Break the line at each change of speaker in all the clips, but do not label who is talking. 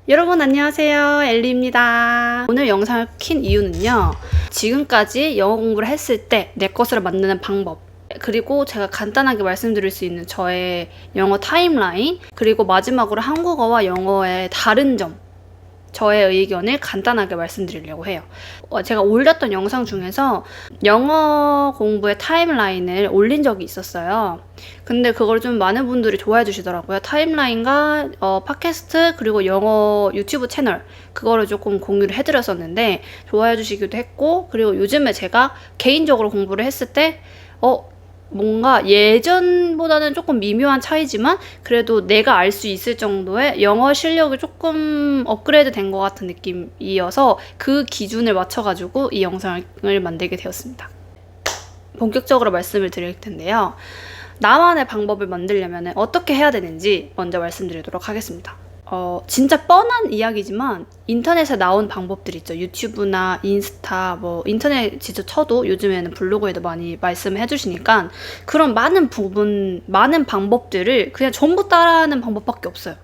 여러분 안녕하세요. 엘리입니다. 오늘 영상을 킨 이유는요. 지금까지 영어 공부를 했을 때 내 것으로 만드는 방법, 그리고 제가 간단하게 말씀드릴 수 있는 저의 영어 타임라인, 그리고 마지막으로 한국어와 영어의 다른 점, 저의 의견을 간단하게 말씀드리려고 해요. 제가 올렸던 영상 중에서 영어 공부의 타임라인을 올린 적이 있었어요. 근데 그걸 좀 많은 분들이 좋아해 주시더라고요. 타임라인과 팟캐스트 그리고 영어 유튜브 채널, 그거를 조금 공유를 해드렸었는데 좋아해 주시기도 했고, 그리고 요즘에 제가 개인적으로 공부를 했을 때 뭔가 예전보다는 조금 미묘한 차이지만 그래도 내가 알 수 있을 정도의 영어 실력이 조금 업그레이드 된 것 같은 느낌이어서 그 기준을 맞춰가지고 이 영상을 만들게 되었습니다. 본격적으로 말씀을 드릴 텐데요. 나만의 방법을 만들려면 어떻게 해야 되는지 먼저 말씀드리도록 하겠습니다. 진짜 뻔한 이야기지만 인터넷에 나온 방법들 있죠. 유튜브나 인스타, 인터넷 직접 쳐도 요즘에는 블로그에도 많이 말씀해 주시니까 그런 많은 방법들을 그냥 전부 따라하는 방법밖에 없어요.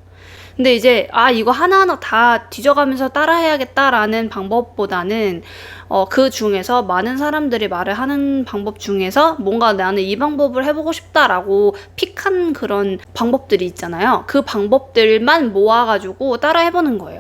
근데 이제 이거 하나하나 다 뒤져가면서 따라해야겠다라는 방법보다는 그 중에서 많은 사람들이 말을 하는 방법 중에서 뭔가 나는 이 방법을 해보고 싶다라고 픽한 그런 방법들이 있잖아요. 그 방법들만 모아가지고 따라해보는 거예요.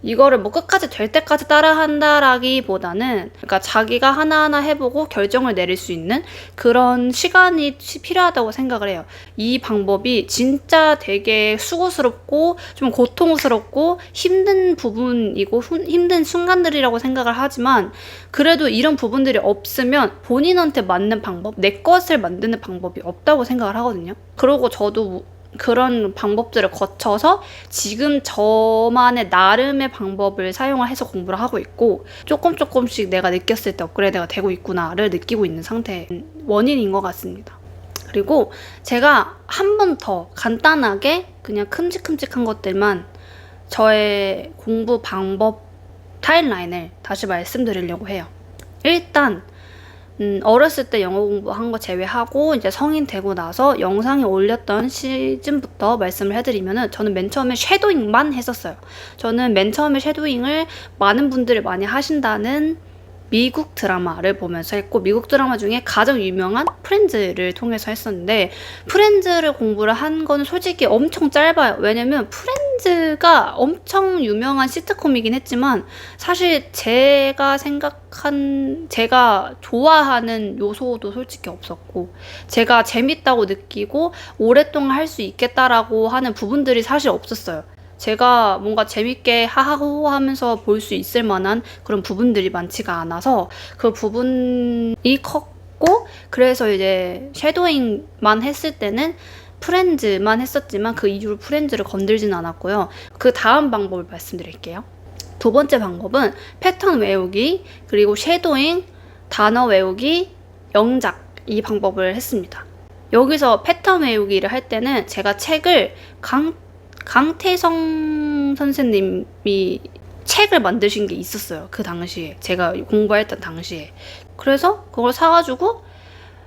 이거를 끝까지 될 때까지 따라한다라기보다는, 그러니까 자기가 하나하나 해보고 결정을 내릴 수 있는 그런 시간이 필요하다고 생각을 해요. 이 방법이 진짜 되게 수고스럽고 좀 고통스럽고 힘든 부분이고 힘든 순간들이라고 생각을 하지만, 그래도 이런 부분들이 없으면 본인한테 맞는 방법, 내 것을 만드는 방법이 없다고 생각을 하거든요. 그리고 저도 그런 방법들을 거쳐서 지금 저만의 나름의 방법을 사용을 해서 공부를 하고 있고, 조금씩 내가 느꼈을 때 업그레이드가 되고 있구나를 느끼고 있는 상태의 원인인 것 같습니다. 그리고 제가 한 번 더 간단하게 그냥 큼직큼직한 것들만 저의 공부 방법 타임라인을 다시 말씀드리려고 해요. 일단 어렸을 때 영어 공부한 거 제외하고 이제 성인 되고 나서 영상에 올렸던 시즌부터 말씀을 해드리면은, 저는 맨 처음에 쉐도잉만 했었어요. 저는 맨 처음에 쉐도잉을 많은 분들이 많이 하신다는 미국 드라마를 보면서 했고, 미국 드라마 중에 가장 유명한 프렌즈를 통해서 했었는데, 프렌즈를 공부를 한 건 솔직히 엄청 짧아요. 왜냐면 프렌즈가 엄청 유명한 시트콤이긴 했지만 사실 제가 좋아하는 요소도 솔직히 없었고, 제가 재밌다고 느끼고 오랫동안 할 수 있겠다라고 하는 부분들이 사실 없었어요. 제가 뭔가 재밌게 하하호호 하면서 볼 수 있을 만한 그런 부분들이 많지가 않아서 그 부분이 컸고, 그래서 이제 쉐도잉만 했을 때는 프렌즈만 했었지만 그 이후로 프렌즈를 건들지는 않았고요. 그 다음 방법을 말씀드릴게요. 두 번째 방법은 패턴 외우기, 그리고 쉐도잉, 단어 외우기, 영작, 이 방법을 했습니다. 여기서 패턴 외우기를 할 때는 제가 책을 강태성 선생님이 책을 만드신 게 있었어요. 그 당시에 제가 공부했던 당시에. 그래서 그걸 사가지고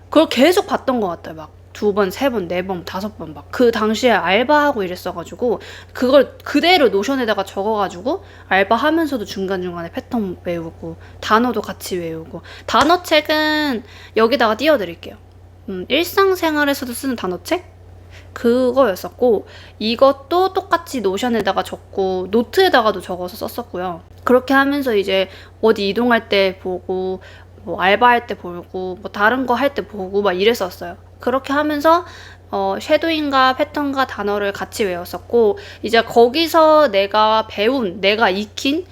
그걸 계속 봤던 것 같아요. 막 2번, 3번, 4번, 5번 막 그 당시에 알바하고 이랬어가지고 그걸 그대로 노션에다가 적어가지고 알바하면서도 중간중간에 패턴 외우고 단어도 같이 외우고, 단어책은 여기다가 띄워드릴게요. 일상생활에서도 쓰는 단어책? 그거였었고, 이것도 똑같이 노션에다가 적고 노트에다가도 적어서 썼었고요. 그렇게 하면서 이제 어디 이동할 때 보고, 알바할 때 보고, 다른 거 할 때 보고 막 이랬었어요. 그렇게 하면서 쉐도잉과 패턴과 단어를 같이 외웠었고, 이제 거기서 내가 익힌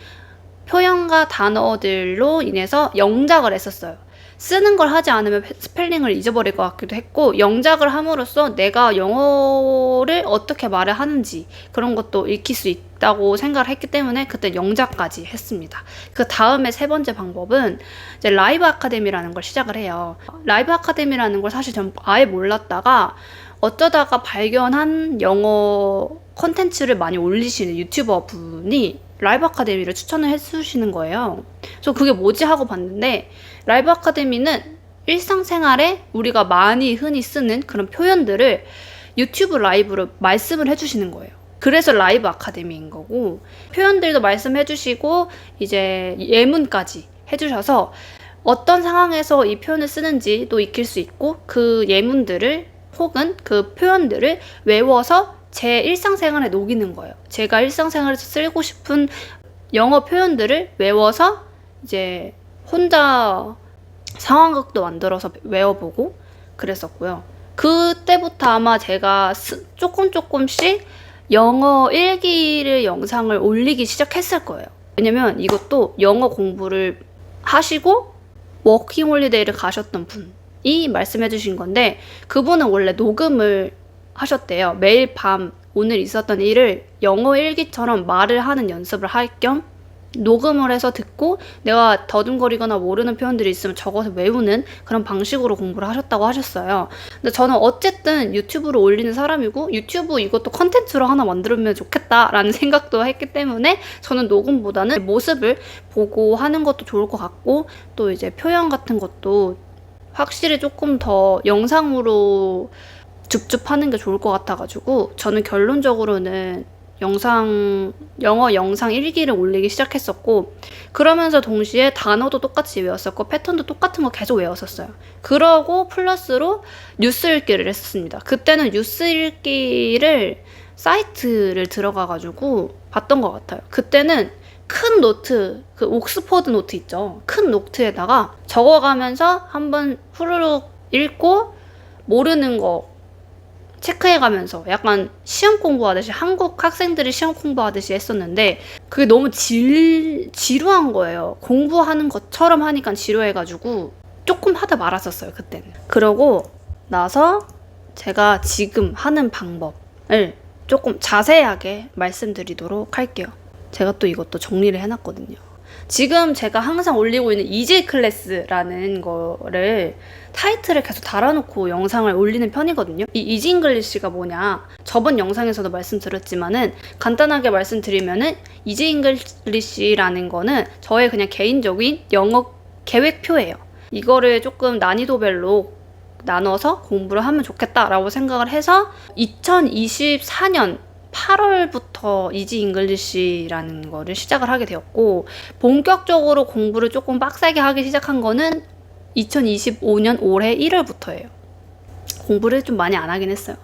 표현과 단어들로 인해서 영작을 했었어요. 쓰는 걸 하지 않으면 스펠링을 잊어버릴 것 같기도 했고, 영작을 함으로써 내가 영어를 어떻게 말을 하는지 그런 것도 익힐 수 있다고 생각을 했기 때문에 그때 영작까지 했습니다. 그 다음에 세 번째 방법은 이제 라이브 아카데미라는 걸 시작을 해요. 라이브 아카데미라는 걸 사실 전 아예 몰랐다가 어쩌다가 발견한 영어 콘텐츠를 많이 올리시는 유튜버 분이 라이브 아카데미를 추천을 해주시는 거예요. 그래서 그게 뭐지 하고 봤는데, 라이브 아카데미는 일상생활에 우리가 흔히 쓰는 그런 표현들을 유튜브 라이브로 말씀을 해주시는 거예요. 그래서 라이브 아카데미인 거고, 표현들도 말씀해 주시고 이제 예문까지 해주셔서 어떤 상황에서 이 표현을 쓰는지도 익힐 수 있고, 그 예문들을 혹은 그 표현들을 외워서 제 일상생활에 녹이는 거예요. 제가 일상생활에서 쓰고 싶은 영어 표현들을 외워서 이제 혼자 상황극도 만들어서 외워보고 그랬었고요. 그때부터 아마 제가 조금씩 영어 일기를 영상을 올리기 시작했을 거예요. 왜냐면 이것도 영어 공부를 하시고 워킹홀리데이를 가셨던 분이 말씀해 주신 건데, 그분은 원래 녹음을 하셨대요. 매일 밤 오늘 있었던 일을 영어 일기처럼 말을 하는 연습을 할 겸 녹음을 해서 듣고, 내가 더듬거리거나 모르는 표현들이 있으면 적어서 외우는 그런 방식으로 공부를 하셨다고 하셨어요. 근데 저는 어쨌든 유튜브로 올리는 사람이고, 유튜브 이것도 컨텐츠로 하나 만들면 좋겠다라는 생각도 했기 때문에 저는 녹음보다는 모습을 보고 하는 것도 좋을 것 같고, 또 이제 표현 같은 것도 확실히 조금 더 영상으로 줍줍하는 게 좋을 것 같아가지고, 저는 결론적으로는 영어 영상 일기를 올리기 시작했었고, 그러면서 동시에 단어도 똑같이 외웠었고 패턴도 똑같은 거 계속 외웠었어요. 그러고 플러스로 뉴스 읽기를 했었습니다. 그때는 뉴스 읽기를 사이트를 들어가가지고 봤던 것 같아요. 그때는 큰 노트, 그 옥스퍼드 노트 있죠. 큰 노트에다가 적어가면서 한번 후루룩 읽고 모르는 거 체크해가면서 약간 시험 공부하듯이, 한국 학생들이 시험 공부하듯이 했었는데, 그게 너무 지루한 거예요. 공부하는 것처럼 하니까 지루해가지고 조금 하다 말았었어요, 그때는. 그러고 나서 제가 지금 하는 방법을 조금 자세하게 말씀드리도록 할게요. 제가 또 이것도 정리를 해놨거든요. 지금 제가 항상 올리고 있는 이지 클래스라는 거를 타이틀을 계속 달아놓고 영상을 올리는 편이거든요. 이 이지 잉글리시가 뭐냐, 저번 영상에서도 말씀드렸지만은 간단하게 말씀드리면은 이지 잉글리시라는 거는 저의 그냥 개인적인 영어 계획표예요. 이거를 조금 난이도별로 나눠서 공부를 하면 좋겠다라고 생각을 해서 2024년 8월부터 이지 잉글리시라는 거를 시작을 하게 되었고, 본격적으로 공부를 조금 빡세게 하기 시작한 거는 2025년 올해 1월부터예요. 공부를 좀 많이 안 하긴 했어요.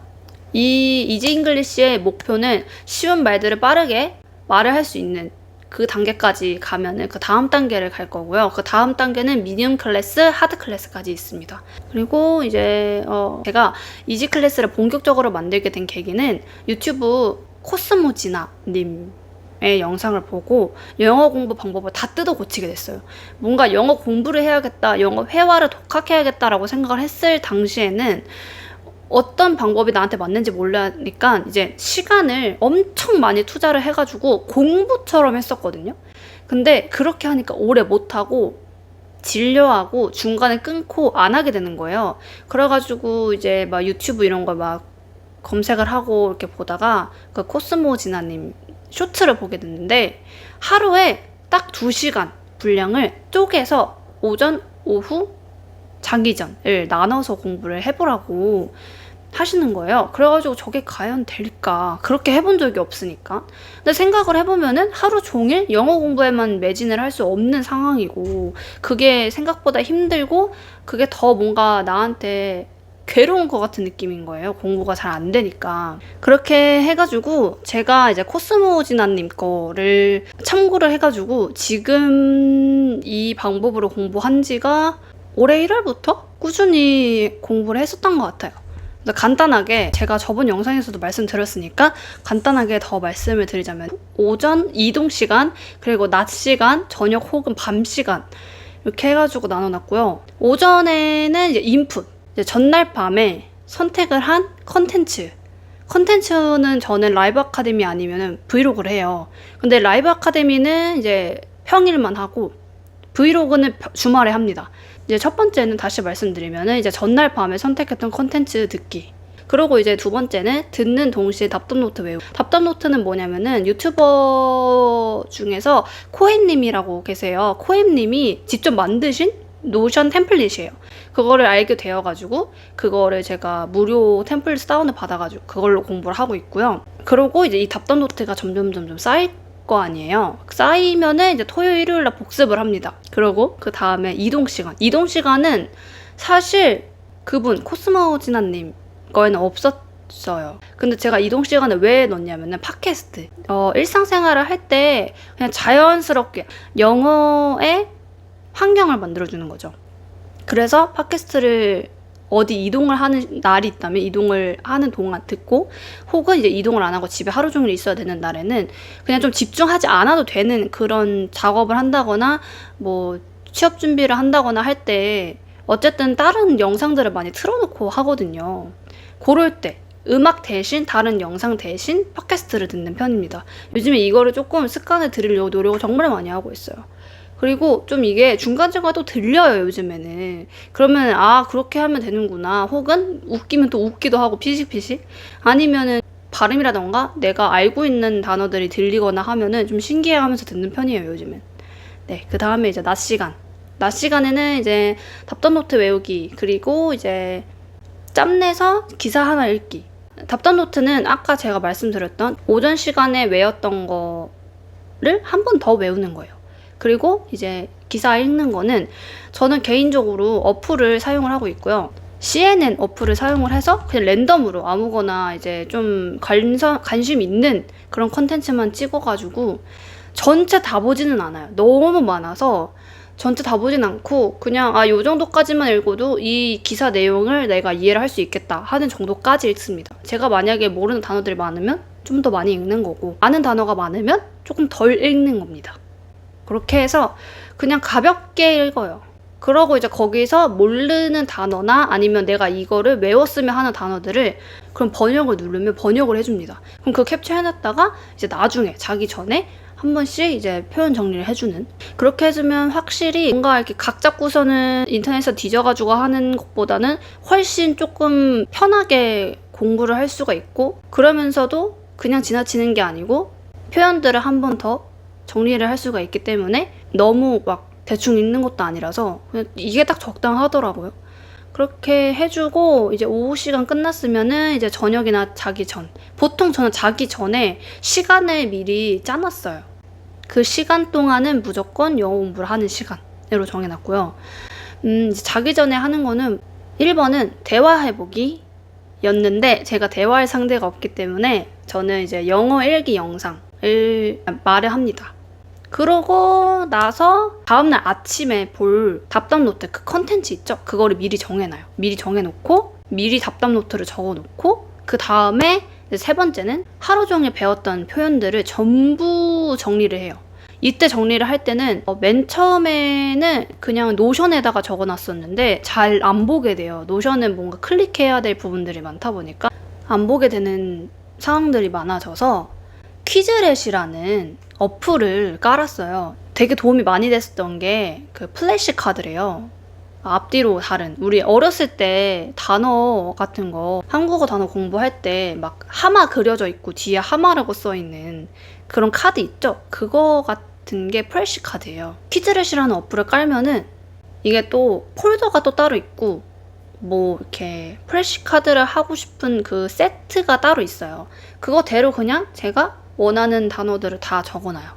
이 이지 잉글리시의 목표는 쉬운 말들을 빠르게 말을 할 수 있는 그 단계까지 가면은 그 다음 단계를 갈 거고요. 그 다음 단계는 미디움 클래스, 하드 클래스까지 있습니다. 그리고 이제 제가 이지 클래스를 본격적으로 만들게 된 계기는 유튜브 코스모지나 님의 영상을 보고 영어 공부 방법을 다 뜯어 고치게 됐어요. 뭔가 영어 공부를 해야겠다, 영어 회화를 독학해야겠다라고 생각을 했을 당시에는 어떤 방법이 나한테 맞는지 모르니까 이제 시간을 엄청 많이 투자를 해가지고 공부처럼 했었거든요. 근데 그렇게 하니까 오래 못하고 질려하고 중간에 끊고 안 하게 되는 거예요. 그래가지고 이제 막 유튜브 이런 걸 막 검색을 하고 이렇게 보다가 그 코스모 진아님 쇼츠를 보게 됐는데, 하루에 딱 2시간 분량을 쪼개서 오전, 오후, 자기 전을 나눠서 공부를 해보라고 하시는 거예요. 그래가지고 저게 과연 될까? 그렇게 해본 적이 없으니까. 근데 생각을 해보면은 하루 종일 영어 공부에만 매진을 할 수 없는 상황이고, 그게 생각보다 힘들고, 그게 더 뭔가 나한테 괴로운 것 같은 느낌인 거예요. 공부가 잘 안 되니까. 그렇게 해가지고 제가 이제 코스모지나님 거를 참고를 해가지고 지금 이 방법으로 공부한 지가 올해 1월부터 꾸준히 공부를 했었던 것 같아요. 간단하게 제가 저번 영상에서도 말씀드렸으니까 간단하게 더 말씀을 드리자면, 오전 이동 시간, 그리고 낮 시간, 저녁 혹은 밤 시간 이렇게 해가지고 나눠놨고요. 오전에는 이제 인풋, 이제 전날 밤에 선택을 한 컨텐츠는 저는 라이브 아카데미 아니면은 브이로그를 해요. 근데 라이브 아카데미는 이제 평일만 하고 브이로그는 주말에 합니다. 이제 첫 번째는 다시 말씀드리면은 이제 전날 밤에 선택했던 컨텐츠 듣기. 그리고 이제 두 번째는 듣는 동시에 답답노트 외우기. 답답노트는 뭐냐면은 유튜버 중에서 코엠님이라고 계세요. 코엠님이 직접 만드신 노션 템플릿이에요. 그거를 알게 되어가지고 그거를 제가 무료 템플릿 다운을 받아가지고 그걸로 공부를 하고 있고요. 그러고 이제 이 답답 노트가 점점 쌓일 거 아니에요. 쌓이면은 이제 토요일, 일요일날 복습을 합니다. 그러고 그 다음에 이동 시간은 사실 그분 코스모지나님 거에는 없었어요. 근데 제가 이동 시간을 왜 넣냐면은 팟캐스트 일상생활을 할 때 그냥 자연스럽게 영어의 환경을 만들어주는 거죠. 그래서 팟캐스트를 어디 이동을 하는 날이 있다면 이동을 하는 동안 듣고, 혹은 이제 이동을 안 하고 집에 하루 종일 있어야 되는 날에는 그냥 좀 집중하지 않아도 되는 그런 작업을 한다거나 뭐 취업 준비를 한다거나 할 때 어쨌든 다른 영상들을 많이 틀어놓고 하거든요. 그럴 때 음악 대신 다른 영상 대신 팟캐스트를 듣는 편입니다. 요즘에 이거를 조금 습관을 들이려고 노력을 정말 많이 하고 있어요. 그리고 좀 이게 중간중간 또 들려요, 요즘에는. 그러면 아, 그렇게 하면 되는구나. 혹은 웃기면 또 웃기도 하고 피식피식. 아니면은 발음이라던가 내가 알고 있는 단어들이 들리거나 하면은 좀 신기해하면서 듣는 편이에요, 요즘엔. 네, 그 다음에 이제 낮 시간. 낮 시간에는 이제 답답노트 외우기, 그리고 이제 짬내서 기사 하나 읽기. 답답노트는 아까 제가 말씀드렸던 오전 시간에 외웠던 거를 한 번 더 외우는 거예요. 그리고 이제 기사 읽는 거는 저는 개인적으로 어플을 사용을 하고 있고요. CNN 어플을 사용을 해서 그냥 랜덤으로 아무거나 이제 좀 관심 있는 그런 컨텐츠만 찍어가지고 전체 다 보지는 않아요. 너무 많아서 전체 다 보진 않고 그냥 요 정도까지만 읽어도 이 기사 내용을 내가 이해를 할 수 있겠다 하는 정도까지 읽습니다. 제가 만약에 모르는 단어들이 많으면 좀 더 많이 읽는 거고, 아는 단어가 많으면 조금 덜 읽는 겁니다. 그렇게 해서 그냥 가볍게 읽어요. 그러고 이제 거기서 모르는 단어나 아니면 내가 이거를 외웠으면 하는 단어들을 그럼 번역을 누르면 번역을 해줍니다. 그럼 그거 캡처해놨다가 이제 나중에 자기 전에 한 번씩 이제 표현 정리를 해주는, 그렇게 해주면 확실히 뭔가 이렇게 각 잡고서는 인터넷에서 뒤져가지고 하는 것보다는 훨씬 조금 편하게 공부를 할 수가 있고, 그러면서도 그냥 지나치는 게 아니고 표현들을 한 번 더 정리를 할 수가 있기 때문에 너무 막 대충 읽는 것도 아니라서 그냥 이게 딱 적당하더라고요. 그렇게 해주고 이제 오후 시간 끝났으면은 이제 저녁이나 자기 전, 보통 저는 자기 전에 시간을 미리 짜놨어요. 그 시간 동안은 무조건 영어 공부를 하는 시간으로 정해놨고요. 이제 자기 전에 하는 거는 1번은 대화해보기 였는데, 제가 대화할 상대가 없기 때문에 저는 이제 영어 일기 영상을 말을 합니다. 그러고 나서 다음날 아침에 볼 답답노트, 그 컨텐츠 있죠? 그거를 미리 정해놔요. 미리 정해놓고 미리 답답노트를 적어놓고, 그 다음에 세 번째는 하루 종일 배웠던 표현들을 전부 정리를 해요. 이때 정리를 할 때는 맨 처음에는 그냥 노션에다가 적어놨었는데 잘 안 보게 돼요. 노션은 뭔가 클릭해야 될 부분들이 많다 보니까 안 보게 되는 상황들이 많아져서 퀴즈렛이라는 어플을 깔았어요. 되게 도움이 많이 됐었던 게 그 플래시 카드래요. 앞뒤로 다른, 우리 어렸을 때 단어 같은 거, 한국어 단어 공부할 때 막 하마 그려져 있고 뒤에 하마라고 써있는 그런 카드 있죠? 그거 같은 게 플래시 카드예요. 퀴즈렛이라는 어플을 깔면은 이게 또 폴더가 또 따로 있고, 뭐 이렇게 플래시 카드를 하고 싶은 그 세트가 따로 있어요. 그거대로 그냥 제가 원하는 단어들을 다 적어놔요.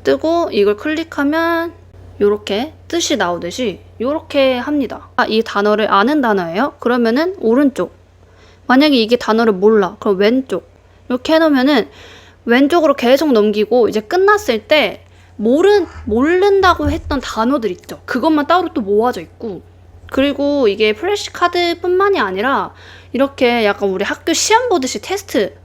뜨고 이걸 클릭하면 이렇게 뜻이 나오듯이 이렇게 합니다. 이 단어를 아는 단어예요? 그러면은 오른쪽. 만약에 이게 단어를 몰라, 그럼 왼쪽. 이렇게 해놓으면은 왼쪽으로 계속 넘기고 이제 끝났을 때 모른다고 했던 단어들 있죠? 그것만 따로 또 모아져 있고, 그리고 이게 플래시 카드뿐만이 아니라 이렇게 약간 우리 학교 시험 보듯이 테스트,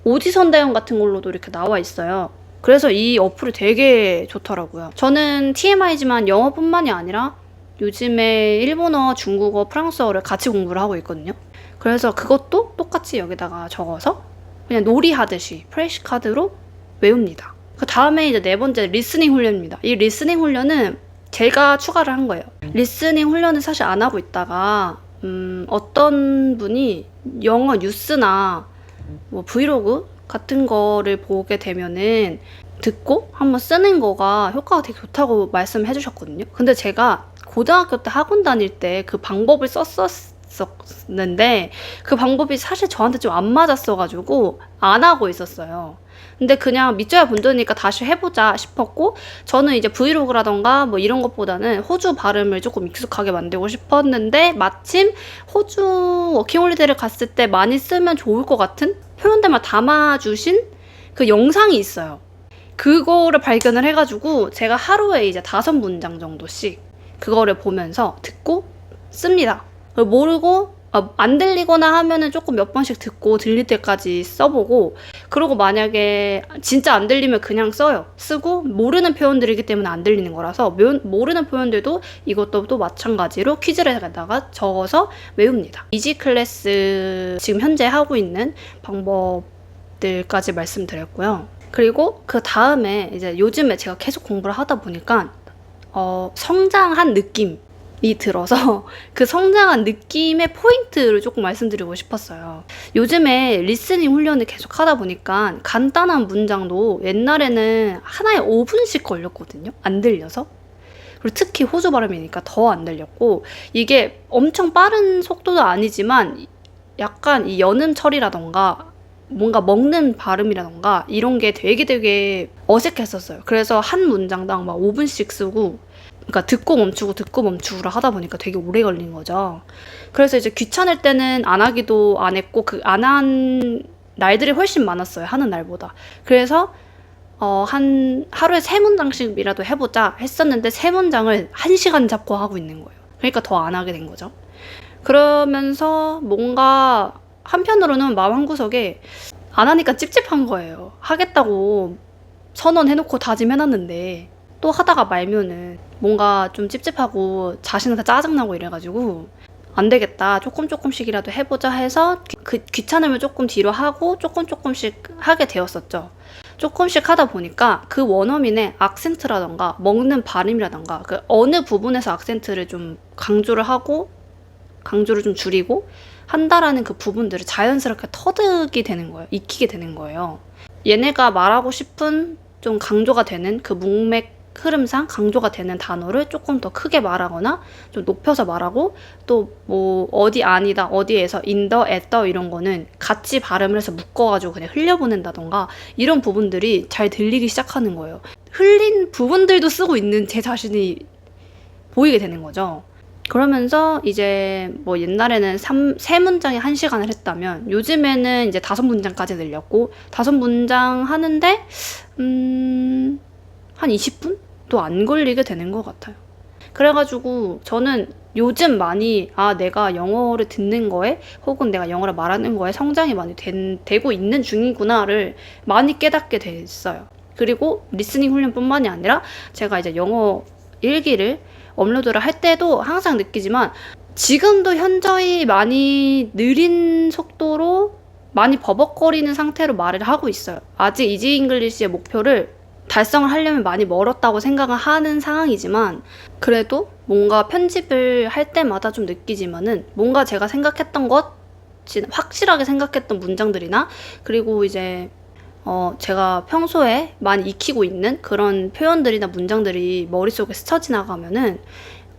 오디션 대형 같은 걸로도 이렇게 나와 있어요. 그래서 이 어플이 되게 좋더라고요. 저는 TMI지만 영어뿐만이 아니라 요즘에 일본어, 중국어, 프랑스어를 같이 공부를 하고 있거든요. 그래서 그것도 똑같이 여기다가 적어서 그냥 놀이하듯이 플래시 카드로 외웁니다. 그 다음에 이제 네 번째 리스닝 훈련입니다. 이 리스닝 훈련은 제가 추가를 한 거예요. 리스닝 훈련을 사실 안 하고 있다가 어떤 분이 영어 뉴스나 뭐 브이로그 같은 거를 보게 되면은 듣고 한번 쓰는 거가 효과가 되게 좋다고 말씀해 주셨거든요. 근데 제가 고등학교 때 학원 다닐 때 그 방법을 썼었는데 그 방법이 사실 저한테 좀 안 맞았어가지고 안 하고 있었어요. 근데 그냥 믿져야 본드니까 다시 해보자 싶었고, 저는 이제 브이로그라던가 뭐 이런 것보다는 호주 발음을 조금 익숙하게 만들고 싶었는데, 마침 호주 워킹홀리데이를 갔을 때 많이 쓰면 좋을 것 같은 표현들만 담아주신 그 영상이 있어요. 그거를 발견을 해가지고 제가 하루에 이제 5문장 정도씩 그거를 보면서 듣고 씁니다. 모르고 안 들리거나 하면은 조금 몇 번씩 듣고 들릴 때까지 써보고, 그리고 만약에 진짜 안 들리면 그냥 써요. 쓰고, 모르는 표현들이기 때문에 안 들리는 거라서 모르는 표현들도 이것도 또 마찬가지로 퀴즈에다가 적어서 외웁니다. 이지 클래스 지금 현재 하고 있는 방법들까지 말씀드렸고요. 그리고 그 다음에 이제 요즘에 제가 계속 공부를 하다 보니까 성장한 느낌이 들어서 그 성장한 느낌의 포인트를 조금 말씀드리고 싶었어요. 요즘에 리스닝 훈련을 계속 하다 보니까 간단한 문장도 옛날에는 하나에 5분씩 걸렸거든요. 안 들려서. 그리고 특히 호주 발음이니까 더 안 들렸고, 이게 엄청 빠른 속도도 아니지만 약간 이 연음 처리라던가 뭔가 먹는 발음이라던가 이런 게 되게 어색했었어요. 그래서 한 문장당 막 5분씩 쓰고, 그러니까 듣고 멈추고를 하다 보니까 되게 오래 걸린 거죠. 그래서 이제 귀찮을 때는 안 하기도 안 했고, 그 안 한 날들이 훨씬 많았어요. 하는 날보다. 그래서 한 하루에 3문장씩이라도 해보자 했었는데 3문장을 1시간 잡고 하고 있는 거예요. 그러니까 더 안 하게 된 거죠. 그러면서 뭔가 한편으로는 마음 한구석에 안 하니까 찝찝한 거예요. 하겠다고 선언해놓고 다짐해놨는데 또 하다가 말면은 뭔가 좀 찝찝하고 자신한테 짜증나고 이래가지고 안 되겠다, 조금씩이라도 해보자 해서 그 귀찮으면 조금 뒤로 하고 조금씩 하게 되었었죠. 조금씩 하다 보니까 그 원어민의 악센트라던가 먹는 발음이라던가 그 어느 부분에서 악센트를 좀 강조를 좀 줄이고 한다라는 그 부분들을 자연스럽게 터득이 되는 거예요. 익히게 되는 거예요. 얘네가 말하고 싶은 좀 강조가 되는 그 문맥 흐름상 강조가 되는 단어를 조금 더 크게 말하거나 좀 높여서 말하고, 또 뭐 어디 아니다, 어디에서 인더, 애더 이런 거는 같이 발음을 해서 묶어가지고 그냥 흘려보낸다던가 이런 부분들이 잘 들리기 시작하는 거예요. 흘린 부분들도 쓰고 있는 제 자신이 보이게 되는 거죠. 그러면서 이제 뭐 옛날에는 3문장에 1시간을 했다면 요즘에는 이제 5문장까지 늘렸고, 5문장 하는데 한 20분도 안 걸리게 되는 것 같아요. 그래가지고 저는 요즘 많이 내가 영어를 듣는 거에 혹은 내가 영어를 말하는 거에 성장이 많이 되고 있는 중이구나를 많이 깨닫게 됐어요. 그리고 리스닝 훈련뿐만이 아니라 제가 이제 영어 일기를 업로드를 할 때도 항상 느끼지만 지금도 현저히 많이 느린 속도로 많이 버벅거리는 상태로 말을 하고 있어요. 아직 이지 잉글리시의 목표를 달성을 하려면 많이 멀었다고 생각을 하는 상황이지만, 그래도 뭔가 편집을 할 때마다 좀 느끼지만은 뭔가 제가 생각했던 것, 확실하게 생각했던 문장들이나, 그리고 이제 제가 평소에 많이 익히고 있는 그런 표현들이나 문장들이 머릿속에 스쳐 지나가면은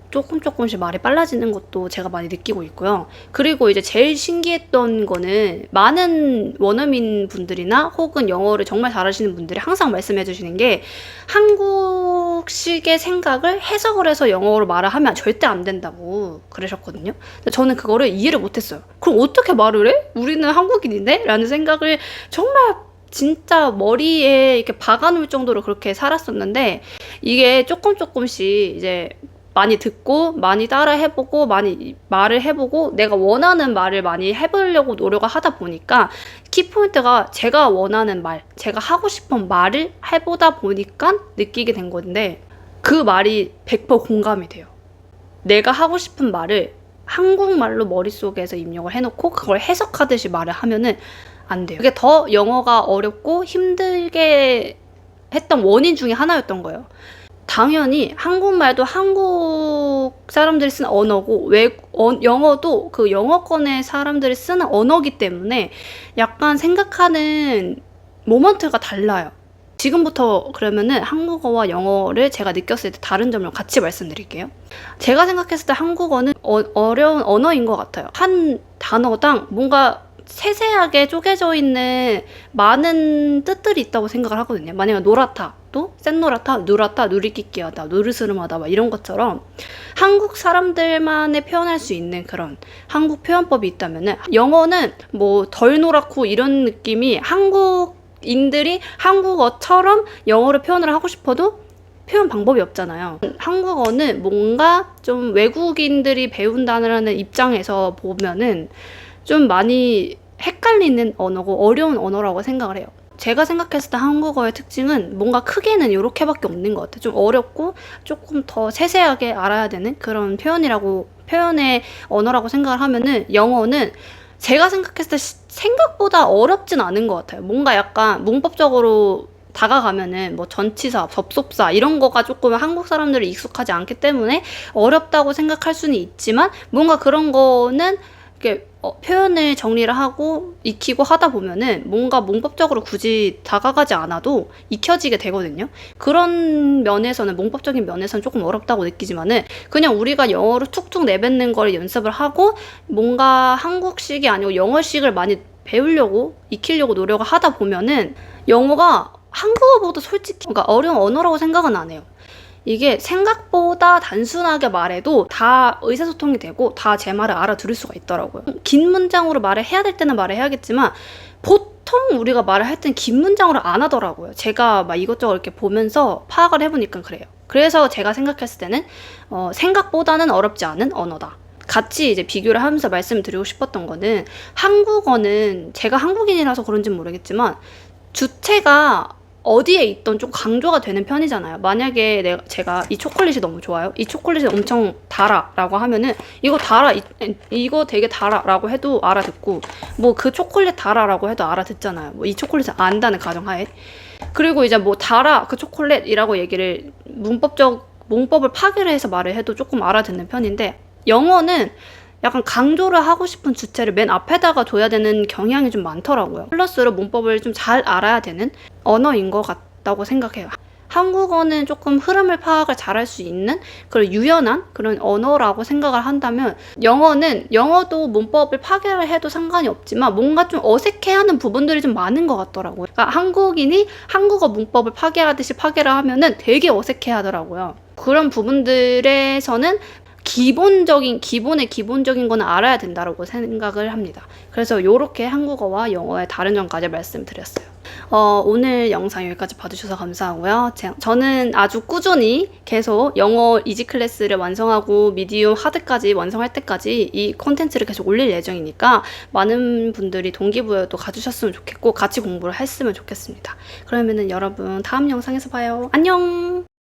조금씩 말이 빨라지는 것도 제가 많이 느끼고 있고요. 그리고 이제 제일 신기했던 거는 많은 원어민 분들이나 혹은 영어를 정말 잘하시는 분들이 항상 말씀해 주시는 게, 한국식의 생각을 해석을 해서 영어로 말을 하면 절대 안 된다고 그러셨거든요. 근데 저는 그거를 이해를 못했어요. 그럼 어떻게 말을 해? 우리는 한국인인데? 라는 생각을 정말 진짜 머리에 이렇게 박아놓을 정도로 그렇게 살았었는데, 이게 조금씩 이제 많이 듣고 많이 따라 해보고 많이 말을 해보고 내가 원하는 말을 많이 해보려고 노력을 하다 보니까 키포인트가 제가 원하는 말, 제가 하고 싶은 말을 해보다 보니까 느끼게 된 건데, 그 말이 100% 공감이 돼요. 내가 하고 싶은 말을 한국말로 머릿속에서 입력을 해놓고 그걸 해석하듯이 말을 하면은 안 돼요. 그게 더 영어가 어렵고 힘들게 했던 원인 중에 하나였던 거예요. 당연히 한국말도 한국 사람들이 쓰는 언어고 영어도 그 영어권의 사람들이 쓰는 언어기 때문에 약간 생각하는 모먼트가 달라요. 지금부터 그러면은 한국어와 영어를 제가 느꼈을 때 다른 점을 같이 말씀드릴게요. 제가 생각했을 때 한국어는 어려운 언어인 것 같아요. 한 단어당 뭔가 세세하게 쪼개져 있는 많은 뜻들이 있다고 생각을 하거든요. 만약에 노랗다도 센노랗다, 누렇다, 누리끼끼하다, 노르스름하다 막 이런 것처럼 한국 사람들만의 표현할 수 있는 그런 한국 표현법이 있다면은 영어는 뭐 덜 노랗고 이런 느낌이 한국인들이 한국어처럼 영어를 표현을 하고 싶어도 표현 방법이 없잖아요. 한국어는 뭔가 좀 외국인들이 배운다는 입장에서 보면은 좀 많이 헷갈리는 언어고 어려운 언어라고 생각을 해요. 제가 생각했을 때 한국어의 특징은 뭔가 크게는 이렇게밖에 없는 것 같아요. 좀 어렵고 조금 더 세세하게 알아야 되는 그런 표현의 언어라고 생각을 하면은 영어는 제가 생각했을 때 생각보다 어렵진 않은 것 같아요. 뭔가 약간 문법적으로 다가가면은 뭐 전치사, 접속사 이런 거가 조금 한국 사람들이 익숙하지 않기 때문에 어렵다고 생각할 수는 있지만 뭔가 그런 거는 이렇게 표현을 정리를 하고 익히고 하다 보면은 뭔가 문법적으로 굳이 다가가지 않아도 익혀지게 되거든요. 그런 면에서는 문법적인 면에서는 조금 어렵다고 느끼지만은 그냥 우리가 영어로 툭툭 내뱉는 걸 연습을 하고 뭔가 한국식이 아니고 영어식을 많이 배우려고 익히려고 노력을 하다 보면은 영어가 한국어보다 솔직히 그러니까 어려운 언어라고 생각은 안 해요. 이게 생각보다 단순하게 말해도 다 의사소통이 되고 다 제 말을 알아들을 수가 있더라고요. 긴 문장으로 말을 해야 될 때는 말을 해야겠지만 보통 우리가 말을 할 때는 긴 문장으로 안 하더라고요. 제가 막 이것저것 이렇게 보면서 파악을 해보니까 그래요. 그래서 제가 생각했을 때는 생각보다는 어렵지 않은 언어다. 같이 이제 비교를 하면서 말씀드리고 싶었던 거는 한국어는 제가 한국인이라서 그런지는 모르겠지만 주체가 어디에 있던 좀 강조가 되는 편이잖아요. 만약에 제가 이 초콜릿이 너무 좋아요. 이 초콜릿이 엄청 달아 라고 하면은 이거 달아, 이거 되게 달아 라고 해도 알아듣고 뭐 그 초콜릿 달아 라고 해도 알아듣잖아요. 뭐 이 초콜릿을 안다는 가정하에. 그리고 이제 뭐 달아 그 초콜릿이라고 얘기를 문법을 파괴를 해서 말을 해도 조금 알아듣는 편인데 영어는 약간 강조를 하고 싶은 주체를 맨 앞에다가 둬야 되는 경향이 좀 많더라고요. 플러스로 문법을 좀 잘 알아야 되는 언어인 것 같다고 생각해요. 한국어는 조금 흐름을 파악을 잘할 수 있는 그런 유연한 그런 언어라고 생각을 한다면 영어도 문법을 파괴를 해도 상관이 없지만 뭔가 좀 어색해하는 부분들이 좀 많은 것 같더라고요. 그러니까 한국인이 한국어 문법을 파괴하듯이 파괴를 하면은 되게 어색해하더라고요. 그런 부분들에서는 기본의 기본적인 거는 알아야 된다고 생각을 합니다. 그래서 이렇게 한국어와 영어의 다른 점까지 말씀드렸어요. 오늘 영상 여기까지 봐주셔서 감사하고요. 저는 아주 꾸준히 계속 영어 이지 클래스를 완성하고 미디움 하드까지 완성할 때까지 이 콘텐츠를 계속 올릴 예정이니까 많은 분들이 동기부여도 가주셨으면 좋겠고 같이 공부를 했으면 좋겠습니다. 그러면은 여러분 다음 영상에서 봐요. 안녕!